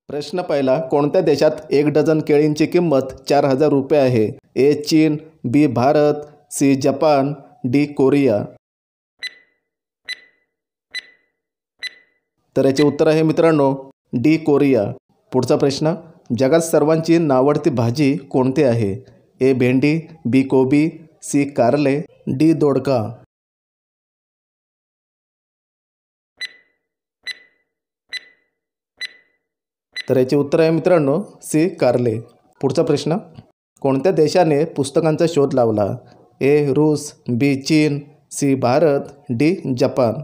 प्रश्न पहिला, कोणत्या देशात 1 डझन केळींची किंमत 4,000 रुपये आहे? ए चीन, B Bharat, C Japan, D Korea. तर याचे उत्तर आहे मित्रांनो डी कोरिया. पुढचा प्रश्न, जगात सर्वांची नावडती भाजी कोणती आहे? ए भेंडी, बी कोबी, सी कारले, डी दोडका. तर याचे उत्तर आहे मित्रांनो सी कारले. पुढचा प्रश्न, कोणत्या देशाने पुस्तकांचा शोध लावला? ए रूस, बी चीन, सी भारत, डी जपान.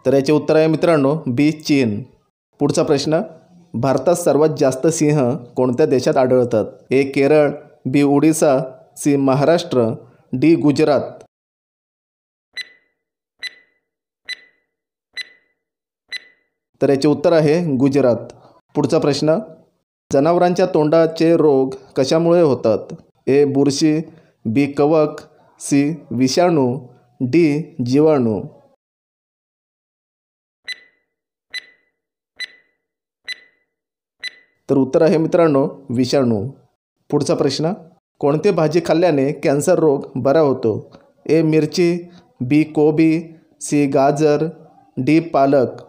तर याचे उत्तर आहे मित्रांनो बी चीन. पुढचा प्रश्न, भारतात सर्वात जास्त सिंह कोणत्या देशात आढळतात? ए केरळ, बी ओडिसा, सी महाराष्ट्र, डी गुजरात. तर याचे उत्तर आहे गुजरात. पुढचा प्रश्न, जनावरांच्या तोंडाचे रोग कशामुळे होतात? ए बुरशी, बी कवक, सी विषाणू, डी जीवाणू. तर उत्तर आहे मित्रांनो विषाणू. पुढचा प्रश्न, कोणती भाजी खाल्ल्याने कॅन्सर रोग बरा होतो? ए मिरची, बी कोबी, सी गाजर, डी पालक.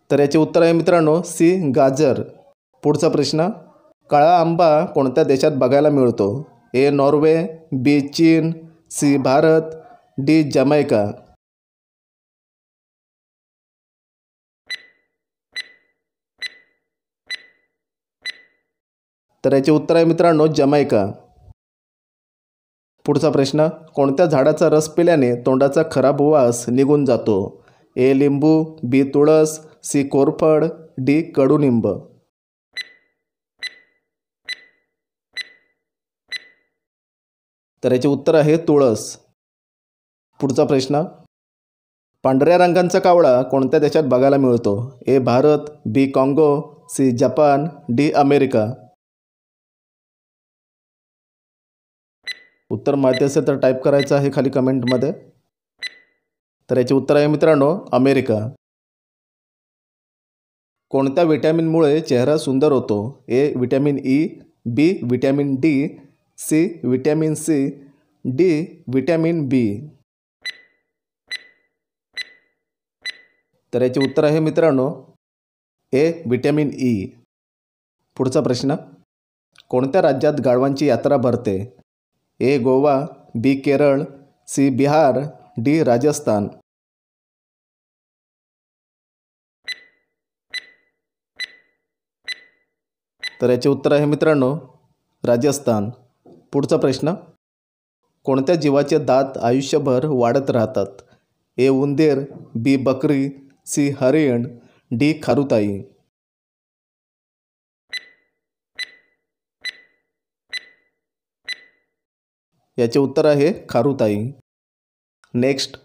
तर याचे उत्तर आहे मित्रांनो सी गाजर. पुढचा प्रश्न, काळा आंबा कोणत्या देशात बघायला मिळतो? ए नॉर्वे, बी चीन, सी भारत, डी जमैका. तर याचे उत्तर आहे मित्रांनो जमैका. पुढचा प्रश्न, कोणत्या झाडाचा रस पिल्याने तोंडाचा खराब वास निघून जातो? ए लिंबू, बी तुळस, सी कोरफड, डी कडुनिंब. तर याचे उत्तर आहे तुळस. पुढचा प्रश्न, पांढऱ्या रंगांचा कावळा कोणत्या देशात बघायला मिळतो? ए भारत, बी काँगो, सी जपान, डी अमेरिका. उत्तर माहिती असेल तर टाईप करायचं आहे खाली कमेंटमध्ये. तर याचे उत्तर आहे मित्रांनो अमेरिका. कोणत्या विटॅमिनमुळे चेहरा सुंदर होतो? A vitamin E, B vitamin D, C vitamin C, D vitamin B. तर याचे उत्तर आहे मित्रांनो ए विटॅमिन ई. पुढचा प्रश्न, कोणत्या राज्यात गाढवांची यात्रा भरते? ए गोवा, बी केरळ, सी बिहार, डी राजस्थान. तर याचे उत्तर आहे मित्रांनो राजस्थान. पुढचा प्रश्न, कोणत्या जीवाचे दात आयुष्यभर वाढत राहतात? ए उंदीर, बी बकरी, सी हरिण, डी खारुताई. याचे उत्तर आहे खारुताई. नेक्स्ट,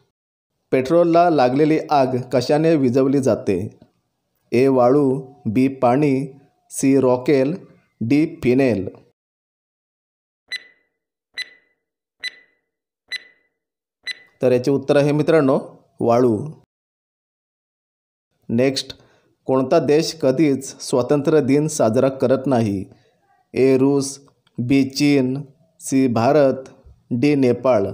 पेट्रोलला लागलेली आग कशाने विझवली जाते? ए वाळू, बी पाणी, सी रॉकेल, डी फिनेल. तर याचे उत्तर आहे मित्रांनो वाळू. नेक्स्ट, कोणता देश कधीच स्वातंत्र्य दिन साजरा करत नाही? ए रूस, बी चीन, सी भारत, डी नेपाळ.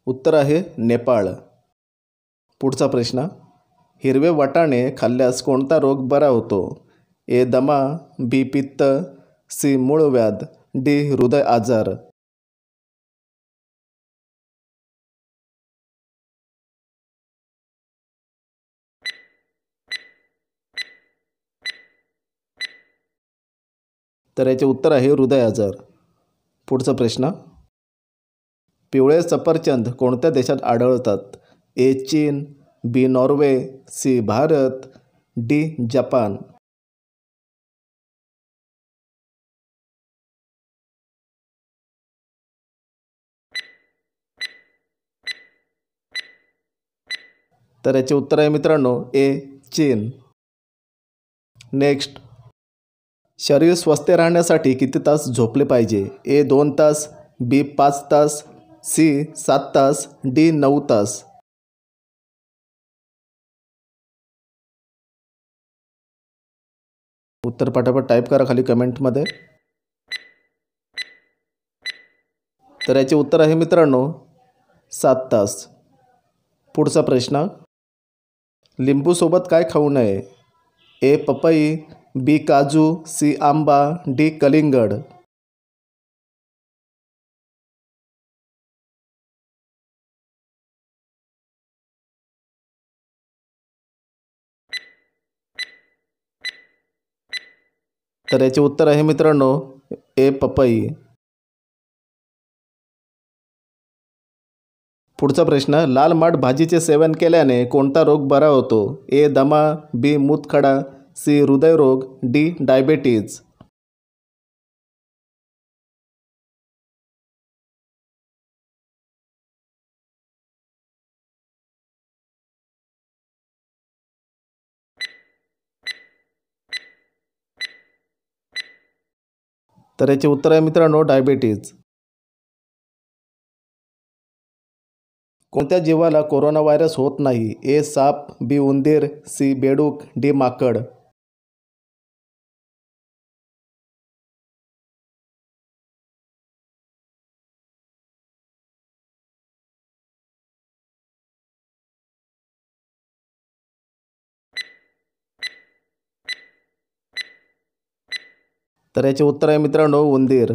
उत्तर आहे नेपाळ. पुढचा प्रश्न, हिरवे वाटाणे खाल्ल्यास कोणता रोग बरा होतो? ए दमा, बी पित्त, सी मूळव्याध, डी हृदय आजार. तर याचे उत्तर आहे हृदय आजार. पुढचा प्रश्न, पिवळे सफरचंद कोणत्या देशात आढळतात? ए चीन, B Norway, C Bharat, D Japan. तर याचे उत्तर आहे मित्रांनो ए चीन. नेक्स्ट, शरीर स्वस्थ राहण्यासाठी किती तास झोपले पाहिजे? ए 2 तास, बी 5 तास, सी 7 तास, डी 9 तास. उत्तर पटापट टाईप करा खाली कमेंटमध्ये. तर याचे उत्तर आहे मित्रांनो 7 तास. पुढचा प्रश्न, लिंबूसोबत काय खाऊ नये? ए पपई, बी काजू, सी आंबा, डी कलिंगड. तर याचे उत्तर आहे मित्रांनो ए पपई. पुढचा प्रश्न, लाल माठ भाजीचे सेवन केल्याने कोणता रोग बरा होतो? ए दमा, बी मूतखडा, सी हृदयरोग, डी डायबेटीज. तर याचे उत्तर आहे मित्रांनो डायबेटीज. कोणत्या जीवाला कोरोना व्हायरस होत नाही? ए साप, बी उंदीर, सी बेडूक, डी माकड. तर याचे उत्तर आहे मित्रांनो उंदीर.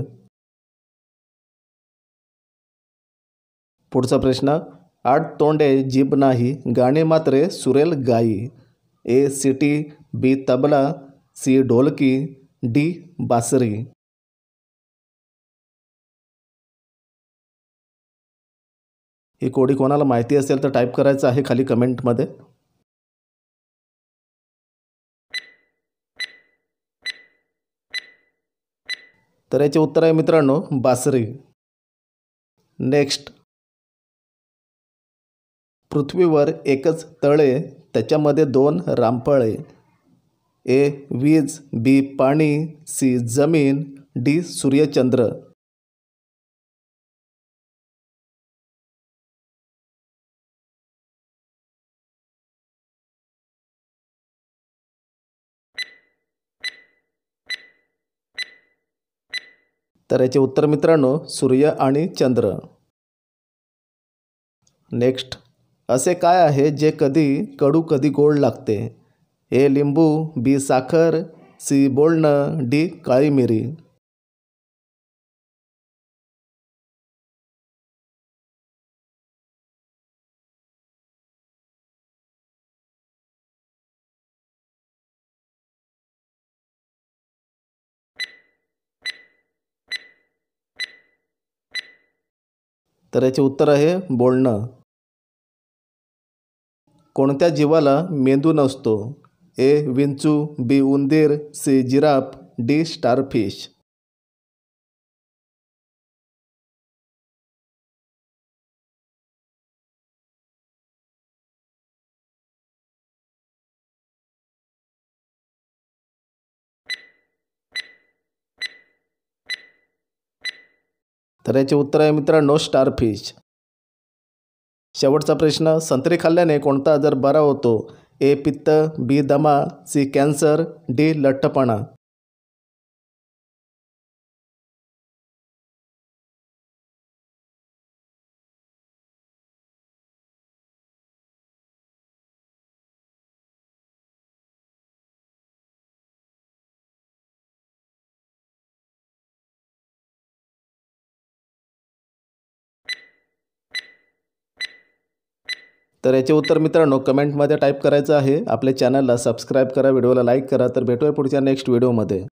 पुढचा प्रश्न, 8 तोंडे जीभ नाही, गाणे मात्र सुरेल गाई. ए सिटी, बी तबला, सी ढोलकी, डी बासरी. ही कोडी कोणाला माहिती असेल तर टाईप करायचं आहे खाली कमेंटमध्ये. तर याचे उत्तर आहे मित्रांनो बासरी. नेक्स्ट, पृथ्वीवर एकच तळ आहे, त्याच्यामध्ये 2 रामफळ. ए वीज, बी पाणी, सी जमीन, डी सूर्यचंद्र. तर याचे उत्तर मित्रांनो सूर्य आणि चंद्र. नेक्स्ट, असे काय आहे जे कधी कडू कधी गोड लागते? ए लिंबू, बी साखर, सी बोलणं, डी काळी मिरी. तर याचे उत्तर आहे बोलणं. कोणत्या जीवाला मेंदू नसतो? ए विंचू, बी उंदीर, सी जिराफ, डी स्टारफिश. तर याचे उत्तर आहे मित्रांनो स्टारफिश. शेवटचा प्रश्न, संत्री खाल्ल्याने कोणता आजार बरा होतो? ए पित्त, बी दमा, सी कॅन्सर, डी लठ्ठपणा. तर याचे उत्तर मित्रांनो कमेंटमध्ये टाईप करायचं आहे. आपल्या चॅनलला सबस्क्राईब करा, व्हिडिओला लाईक करा. तर भेटूया पुढच्या नेक्स्ट व्हिडिओमध्ये.